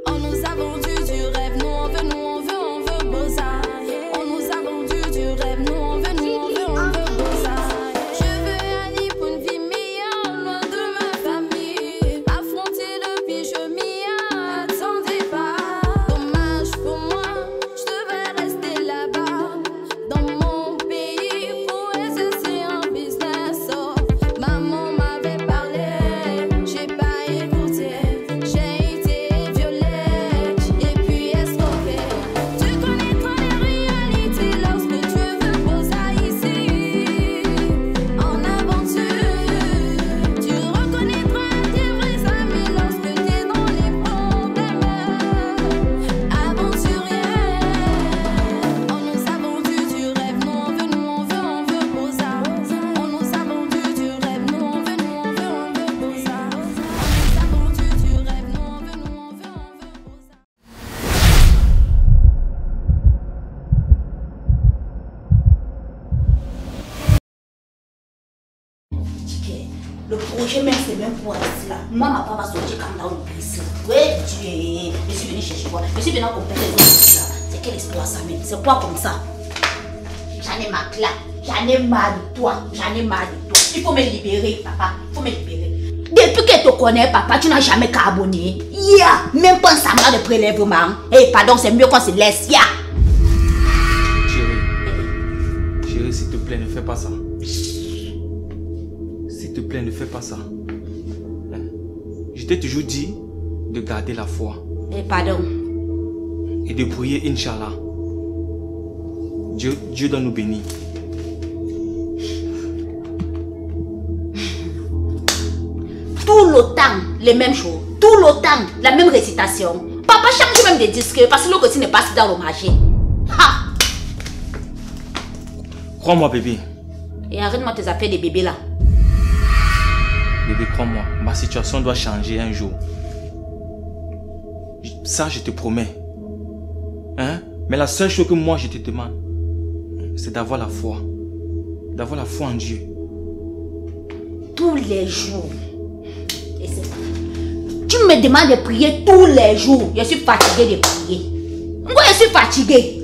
On nous a vendu du rêve, nous on veut, Bosa. On nous a vendu du rêve, nous on veut, Bosa. Je veux aller pour une vie meilleure, loin de ma famille. Affronter le pire, je m'y attendais pas. Dommage pour moi, je devais rester là-bas. Dans mon pays, pour exercer un business. Oh, maman m'avait parlé, j'ai pas écouté. J'ai été violée et puis escroquée. Tu connaîtras les réalités lorsque tu veux poser ici. En aventure, tu reconnaîtras tes vrais amis lorsque t'es dans les problèmes. Aventurier, on nous a vendu du rêve, nous on veut, Bosa. On nous a vendu du rêve, nous on veut, Bosa. On nous a vendu du rêve, nous on veut, Bosa. Le projet même, c'est même pour cela. Moi, ma part va sortir comme dans le pays. Ouais, Dieu, je suis venu chercher quoi? Je suis venu accompagner les autres. C'est quel espoir ça, même? C'est quoi comme ça? J'en ai marre là. J'en ai marre de toi. J'en ai marre de toi. Il faut me libérer, papa. Il faut me libérer. Depuis que tu connais, papa, tu n'as jamais carboné. Même pas un semblant de prélèvement. Eh, pardon, c'est mieux qu'on se laisse. Chérie, s'il te plaît, ne fais pas ça. S'il te plaît, ne fais pas ça. Hein? Je t'ai toujours dit de garder la foi Eh, pardon. et de prier, Inch'Allah. Dieu doit nous bénir. Tout le temps, les mêmes choses. Tout le temps, la même récitation. Papa change même des disques parce que le côté n'est pas dans le marché. Ha! Crois-moi, bébé. Et arrête-moi tes affaires de bébé là. Bébé, crois-moi, ma situation doit changer un jour. Ça, je te promets. Hein? Mais la seule chose que moi, je te demande, c'est d'avoir la foi. D'avoir la foi en Dieu. Tous les jours. Et c'est ça. Tu me demandes de prier tous les jours. Je suis fatiguée de prier. Moi, je suis fatiguée.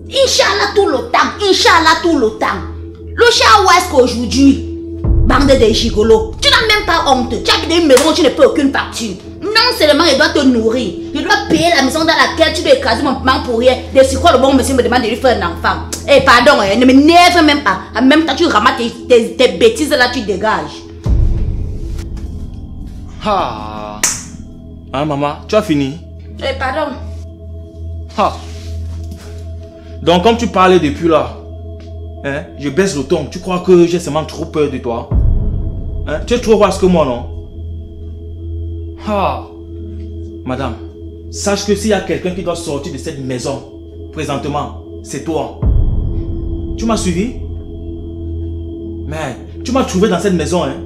Inch'Allah tout le temps. Inch'Allah tout le temps. Le chat où est-ce qu'aujourd'hui? Bande de gigolos. Tu n'as même pas honte. Tu as quitté une maison où tu ne payes aucune facture. Non seulement il doit te nourrir. Il doit payer la maison dans laquelle tu dois écraser mon maman pour rien. De ce quoi le bon monsieur me demande de lui faire un enfant. Eh pardon, ne me nerve même pas. En même temps tu ramasses tes bêtises là, tu dégages. Ah! Hein, maman, tu as fini? Eh pardon. Ah! Donc, comme tu parlais depuis là, hein, je baisse le ton. Tu crois que j'ai seulement trop peur de toi? Hein? Tu es trop vaste que moi, non? Ah! Madame, sache que s'il y a quelqu'un qui doit sortir de cette maison, présentement, c'est toi. Tu m'as suivi? Mais tu m'as trouvé dans cette maison, hein?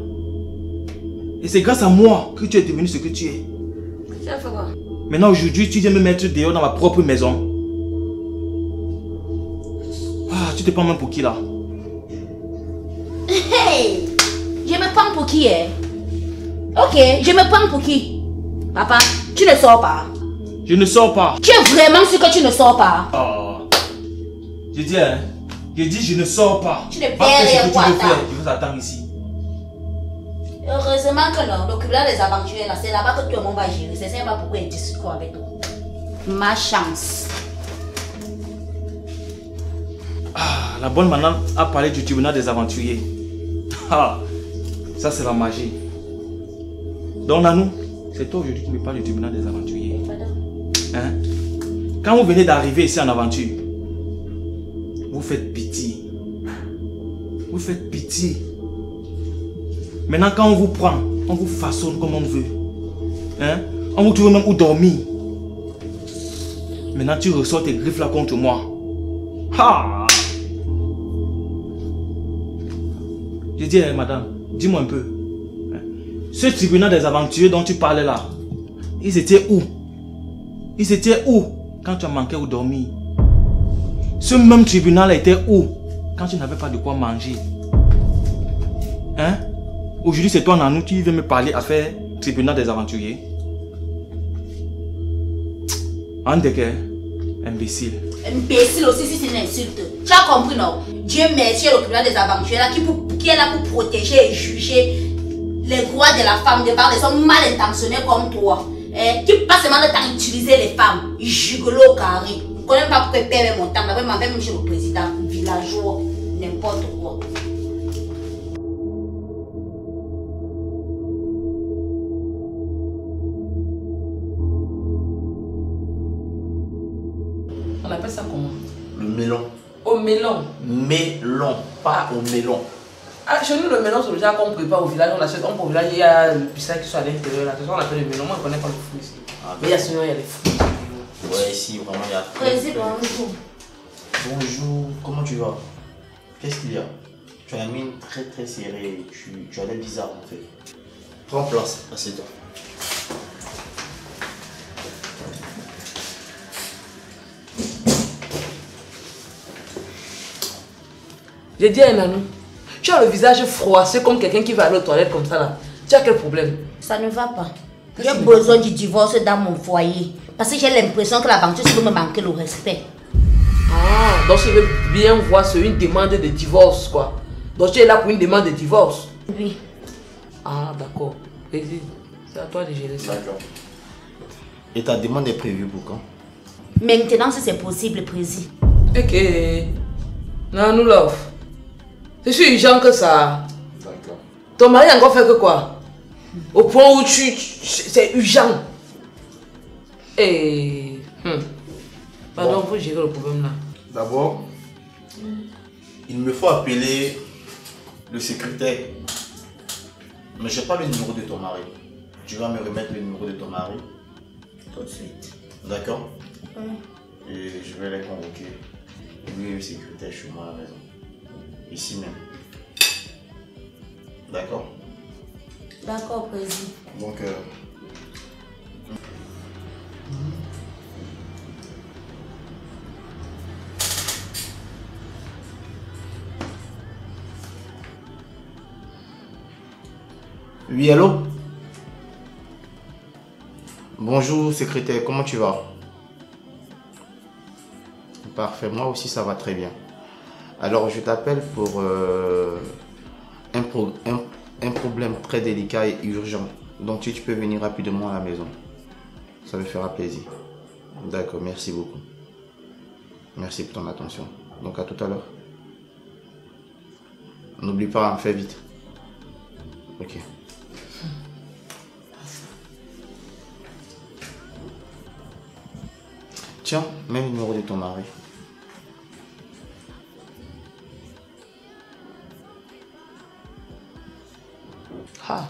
Et c'est grâce à moi que tu es devenu ce que tu es. Ça fait quoi? Maintenant, aujourd'hui, tu viens me mettre dehors dans ma propre maison. Ah, tu te prends même pour qui là? Hey! Je me prends pour qui, hein? Ok, je me prends pour qui? Papa, tu ne sors pas. Je ne sors pas. Tu es vraiment sûr que tu ne sors pas? Oh. Je dis, hein? Je dis, je ne sors pas. Tu ne Va faire ce que tu veux attends. faire. Je vous attends ici. Heureusement que non, le là des aventuriers là, c'est là-bas que tout le monde va gérer. C'est ça pourquoi il discute avec toi. Ma chance. Ah, la bonne madame a parlé du tribunal des aventuriers. Ah, ça c'est la magie. Donc Nanou, c'est toi aujourd'hui qui me parle du tribunal des aventuriers. Hein? Quand vous venez d'arriver ici en aventure, vous faites pitié. Vous faites pitié. Maintenant quand on vous prend, on vous façonne comme on veut. Hein? On vous trouve même où dormir. Maintenant tu ressors tes griffes là contre moi. Ha! Je dis, madame, dis-moi un peu. Ce tribunal des aventuriers dont tu parlais là, ils étaient où? Ils étaient où quand tu as manqué où dormir? Ce même tribunal était où quand tu n'avais pas de quoi manger? Hein? Aujourd'hui, c'est toi, Nanou, qui viens me parler à faire tribunal des aventuriers. Andeke, imbécile. Imbécile aussi, si c'est une insulte. Tu as compris, non? Dieu merci, le tribunal des aventuriers qui est là pour protéger et juger les droits de la femme de par des hommes mal intentionnés comme toi. Qui passe seulement le temps à utiliser les femmes. Gigolo carré. Je ne connais pas pourquoi perdre mon temps. Même chez le président, villageois, n'importe quoi. On appelle ça comment? Le melon. Au melon. Melon, pas au melon. Ah, chez nous, le melon, c'est déjà qu'on prépare au village. On achète, on au village, il y a le pissenlit qui sont à l'intérieur. Là, c'est ça qu'on appelle le melon. Moi, je ne connais pas le fruit ici. Ah, mais il y a sinon, il y a les fruits. Ouais, ici, vraiment, il y a. Président, bonjour. Bonjour, comment tu vas? Qu'est-ce qu'il y a? Tu as la mine très très serrée. Tu as l'air bizarre en fait. Prends place, assieds-toi. J'ai dit à Nanou, tu as le visage froissé comme quelqu'un qui va aller aux toilettes comme ça là. Tu as quel problème? Ça ne va pas. J'ai besoin du divorce dans mon foyer. Parce que j'ai l'impression que l'aventure peut me manquer le respect. Ah, donc je veux bien voir, c'est une demande de divorce quoi. Donc tu es là pour une demande de divorce? Oui. Ah, d'accord. C'est à toi de gérer ça. D'accord. Et ta demande est prévue pour quand? Maintenant, si c'est possible, président. Ok. Nanou love. Je suis urgent que ça. D'accord. Ton mari a encore fait que quoi? Au point où c'est urgent. Et... Pardon, pour gérer le problème là. D'abord, il me faut appeler le secrétaire. Mais je n'ai pas le numéro de ton mari. Tu vas me remettre le numéro de ton mari tout de suite. D'accord? Oui. Et je vais les convoquer. Lui et le secrétaire chez moi à la maison. Ici même. D'accord? D'accord, président. Donc, oui, allô? Bonjour, secrétaire, comment tu vas? Parfait, moi aussi ça va très bien. Alors, je t'appelle pour un problème très délicat et urgent. Donc, si tu peux venir rapidement à la maison, ça me fera plaisir. D'accord, merci beaucoup. Merci pour ton attention. Donc, à tout à l'heure. N'oublie pas, fais vite. Ok. Tiens, mets le numéro de ton mari. Ah,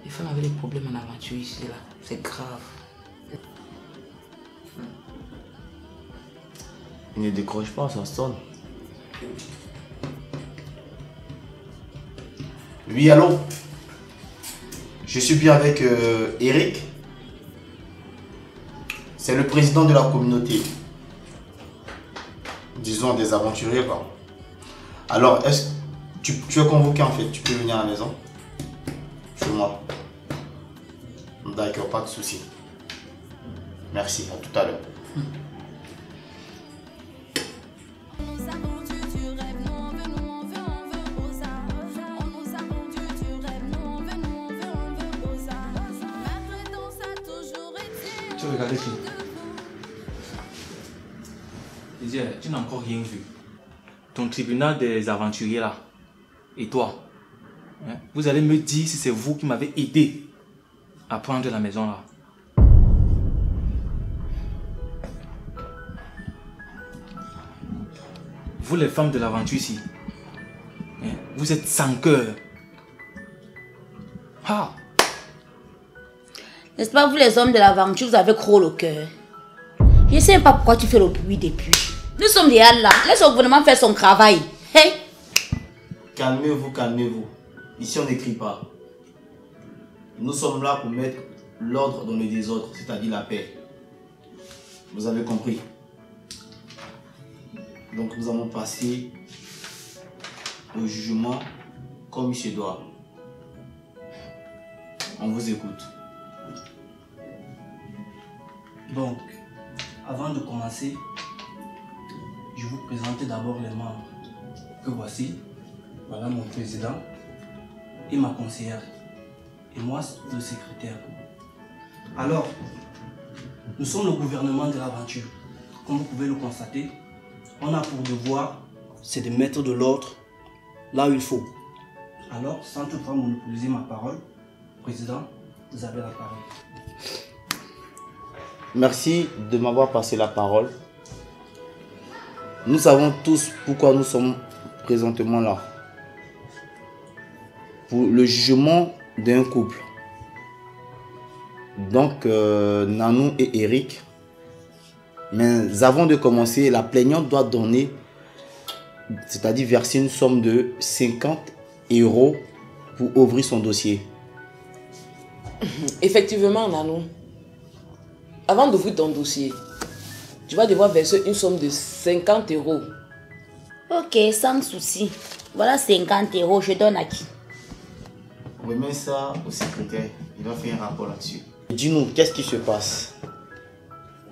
les femmes avaient des problèmes en aventure ici là. C'est grave. Il ne décroche pas, ça sonne. Oui, allô? Je suis bien avec Eric. C'est le président de la communauté. Disons des aventuriers quoi. Alors, est-ce que tu es convoqué en fait? Tu peux venir à la maison? Chez moi. D'accord, pas de souci. Merci, à tout à l'heure. Tu as regardé qui? Tu n'as encore rien vu. Ton tribunal des aventuriers là. Et toi, hein? Vous allez me dire si c'est vous qui m'avez aidé à prendre la maison là. Vous les femmes de l'aventure ici, hein? Vous êtes sans cœur. Ah! N'est-ce pas, vous les hommes de l'aventure, vous avez gros le cœur. Je ne sais pas pourquoi tu fais le bruit depuis. Nous sommes déjà là. Laisse le gouvernement faire son travail. Hey. Calmez-vous, calmez-vous. Ici, on n'écrit pas. Nous sommes là pour mettre l'ordre dans le désordre, c'est-à-dire la paix. Vous avez compris? Donc, nous allons passer au jugement comme il se doit. On vous écoute. Donc, Avant de commencer, je vais vous présenter d'abord les membres que voici. Voilà mon président et ma conseillère. Et moi, le secrétaire. Alors, nous sommes le gouvernement de l'aventure. Comme vous pouvez le constater, on a pour devoir, c'est de mettre de l'ordre là où il faut. Alors, sans toutefois monopoliser ma parole, président, vous avez la parole. Merci de m'avoir passé la parole. Nous savons tous pourquoi nous sommes présentement là. Pour le jugement d'un couple. Donc, Nanou et Eric. Mais avant de commencer, la plaignante doit donner, c'est-à-dire verser une somme de 50 € pour ouvrir son dossier. Effectivement, Nanou. Avant d'ouvrir ton dossier, tu vas devoir verser une somme de 50 €. Ok, sans souci. Voilà 50 €, je donne à qui? Remets ça au secrétaire, il va faire un rapport là-dessus. Dis-nous, qu'est-ce qui se passe?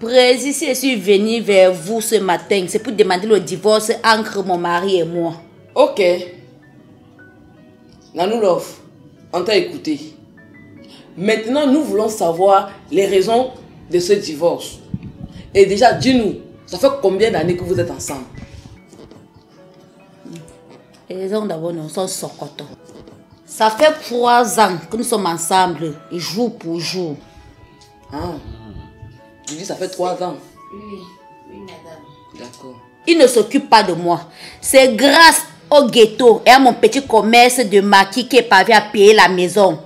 Président, si je suis venu vers vous ce matin, c'est pour demander le divorce entre mon mari et moi. Ok. Nanou Love, on t'a écouté. Maintenant, nous voulons savoir les raisons de ce divorce. Et déjà, dis-nous, ça fait combien d'années que vous êtes ensemble? Les raisons d'abord, nous sommes Sokoto. Ça fait 3 ans que nous sommes ensemble, jour pour jour. Ah. Tu dis ça fait 3 ans. Oui, madame. D'accord. Il ne s'occupe pas de moi. C'est grâce au ghetto et à mon petit commerce de maquis qui est parvenu à payer la maison.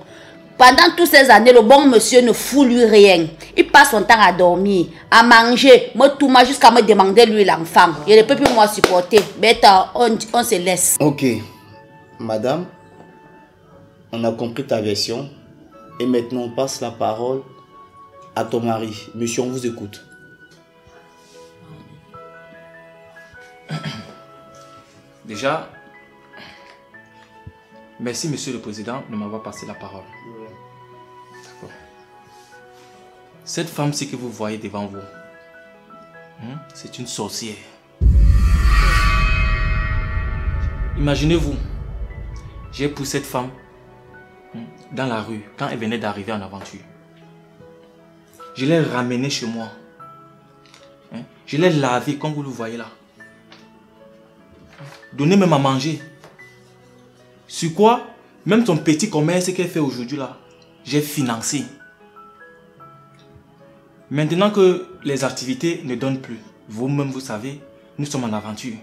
Pendant toutes ces années, le bon monsieur ne fout lui rien. Il passe son temps à dormir, à manger, me tout jusqu'à me demander lui l'enfant. Il ne peut plus moi supporter. Mais on se laisse. Ok. Madame, on a compris ta version. Et maintenant, on passe la parole à ton mari. Monsieur, on vous écoute. Déjà, merci Monsieur le Président de m'avoir passé la parole. D'accord. Cette femme-ci que vous voyez devant vous, c'est une sorcière. Imaginez-vous, j'ai poussé cette femme dans la rue quand elle venait d'arriver en aventure. Je l'ai ramenée chez moi. Je l'ai lavée comme vous le voyez là. Donner même à manger. Sur quoi, même son petit commerce qu'elle fait aujourd'hui là, j'ai financé. Maintenant que les activités ne donnent plus, vous-même vous savez, nous sommes en aventure.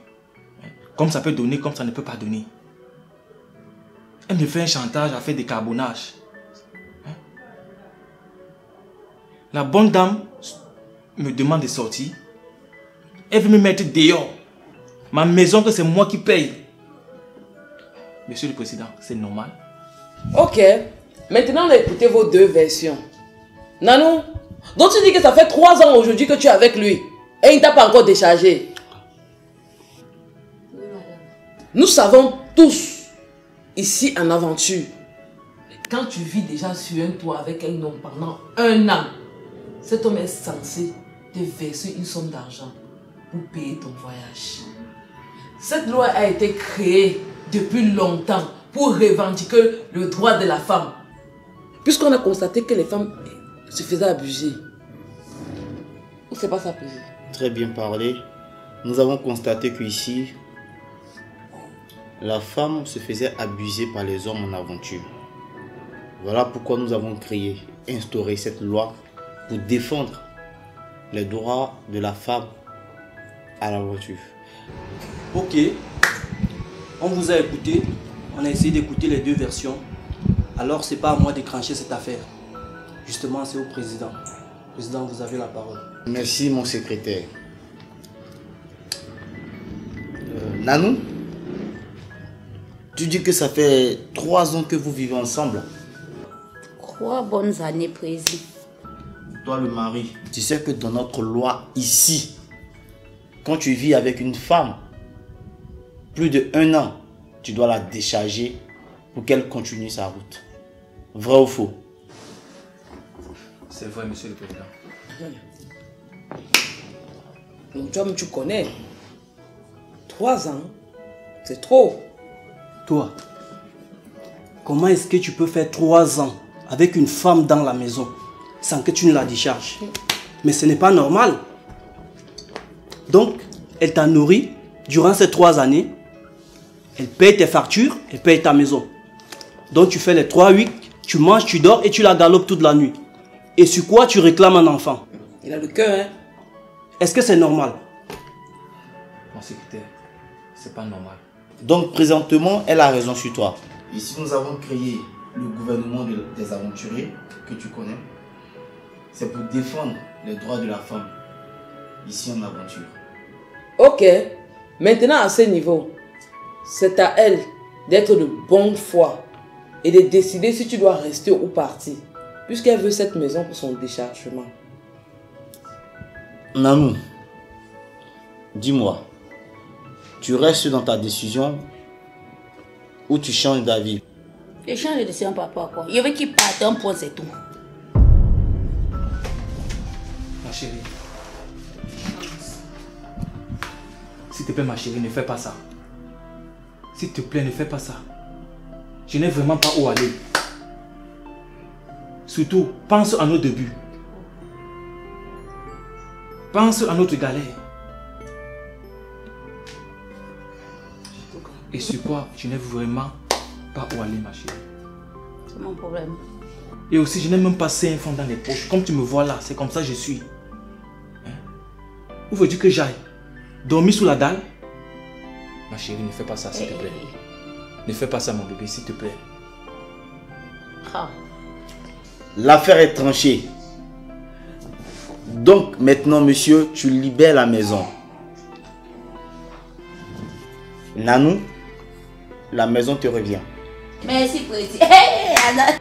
Comme ça peut donner, comme ça ne peut pas donner. Elle me fait un chantage à faire des carbonages. La bonne dame me demande de sortir. Elle veut me mettre dehors. Ma maison que c'est moi qui paye. Monsieur le Président, c'est normal. Ok. Maintenant, on a écouté vos deux versions. Nanou, donc tu dis que ça fait 3 ans aujourd'hui que tu es avec lui. Et il ne t'a pas encore déchargé. Oui, madame. Nous savons tous, ici en aventure, quand tu vis déjà sur un toit avec un homme pendant 1 an, cet homme est censé te verser une somme d'argent pour payer ton voyage. Cette loi a été créée depuis longtemps pour revendiquer le droit de la femme. Puisqu'on a constaté que les femmes se faisaient abuser. Ou c'est pas ça, président? Très bien parlé. Nous avons constaté qu'ici, la femme se faisait abuser par les hommes en aventure. Voilà pourquoi nous avons créé, instauré cette loi pour défendre les droits de la femme à l'aventure. Ok, on vous a écouté, on a essayé d'écouter les deux versions. Alors c'est pas à moi de trancher cette affaire. Justement, c'est au président. Président, vous avez la parole. Merci mon secrétaire. Nanou, tu dis que ça fait 3 ans que vous vivez ensemble. 3 bonnes années, président. Toi le mari, tu sais que dans notre loi ici, quand tu vis avec une femme, plus de 1 an, tu dois la décharger pour qu'elle continue sa route. Vrai ou faux? C'est vrai, Monsieur le Président. Donc toi-même tu connais. 3 ans, c'est trop. Toi, comment est-ce que tu peux faire 3 ans avec une femme dans la maison sans que tu ne la décharges? Mais ce n'est pas normal. Donc, elle t'a nourri durant ces 3 années. Elle paye tes factures, elle paye ta maison. Donc tu fais les 3 weeks, tu manges, tu dors et tu la galopes toute la nuit. Et sur quoi tu réclames un enfant? Il a le cœur, hein? Est-ce que c'est normal? Mon secrétaire, c'est pas normal. Donc présentement, elle a raison sur toi. Ici, nous avons créé le gouvernement des aventuriers que tu connais. C'est pour défendre les droits de la femme ici en aventure. Ok. Maintenant, à ce niveau, c'est à elle d'être de bonne foi et de décider si tu dois rester ou partir, puisqu'elle veut cette maison pour son déchargement. Nanou, dis-moi, tu restes dans ta décision ou tu changes d'avis? Je change de décision, papa, quoi. Je veux qu'il parte, un point, c'est tout. Ma chérie. S'il te plaît, ma chérie, ne fais pas ça. S'il te plaît, ne fais pas ça. Je n'ai vraiment pas où aller. Surtout, pense à nos débuts. Pense à notre galère. Et sur quoi je n'ai vraiment pas où aller, ma chérie. C'est mon problème. Et aussi, je n'ai même pas 5 francs dans les poches. Comme tu me vois là, c'est comme ça que je suis. Hein? Où veux-tu que j'aille? Dormir sous la dalle? Ma chérie, ne fais pas ça, s'il te plaît. Ne fais pas ça, mon bébé, s'il te plaît. Ah. L'affaire est tranchée. Donc maintenant, monsieur, tu libères la maison. Nanou, la maison te revient. Merci, petit. Hey, Anna.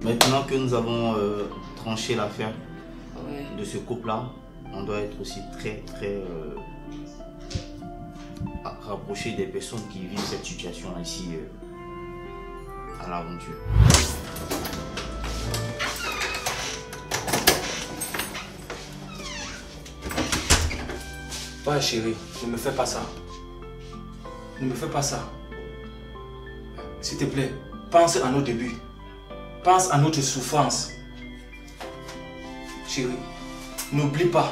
Maintenant que nous avons tranché l'affaire de ce couple-là, on doit être aussi très rapproché des personnes qui vivent cette situation ici à l'aventure. Ouais, chérie, ne me fais pas ça. Ne me fais pas ça. S'il te plaît, pense à nos débuts. Pense à notre souffrance. Chérie, n'oublie pas.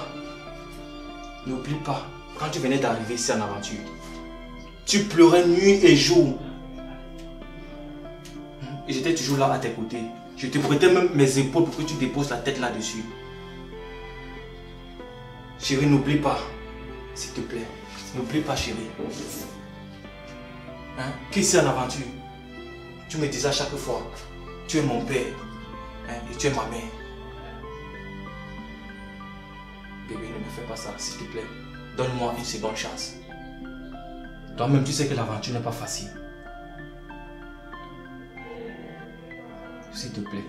N'oublie pas. Quand tu venais d'arriver ici en aventure, tu pleurais nuit et jour. Et j'étais toujours là à tes côtés. Je te prêtais même mes épaules pour que tu déposes la tête là-dessus. Chérie, n'oublie pas. S'il te plaît. N'oublie pas, chérie. Hein? Qu'ici en aventure, tu me disais à chaque fois, tu es mon père, hein, et tu es ma mère. Bébé, ne me fais pas ça, s'il te plaît. Donne-moi une seconde chance. Toi-même, tu sais que l'aventure n'est pas facile. S'il te plaît.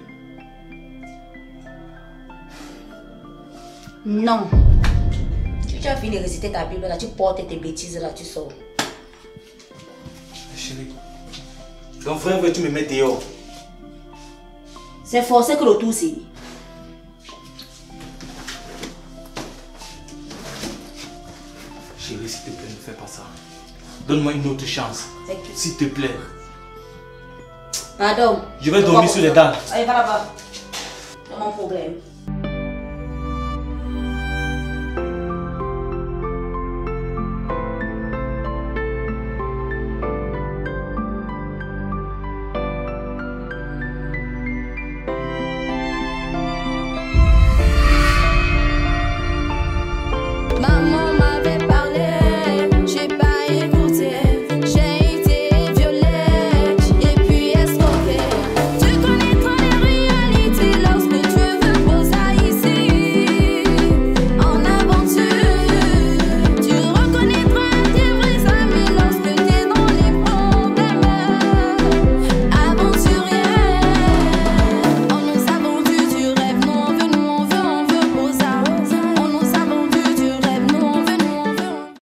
Non. Tu as fini de réciter ta Bible là, tu portes tes bêtises là, tu sors. Chérie, ton frère veut que tu me mettes dehors. C'est forcé que le tout c'est. Chérie, s'il te plaît, ne fais pas ça. Donne-moi une autre chance. S'il te plaît. Pardon. Je vais dormir sur les dalles. Allez, va là-bas. C'est mon problème.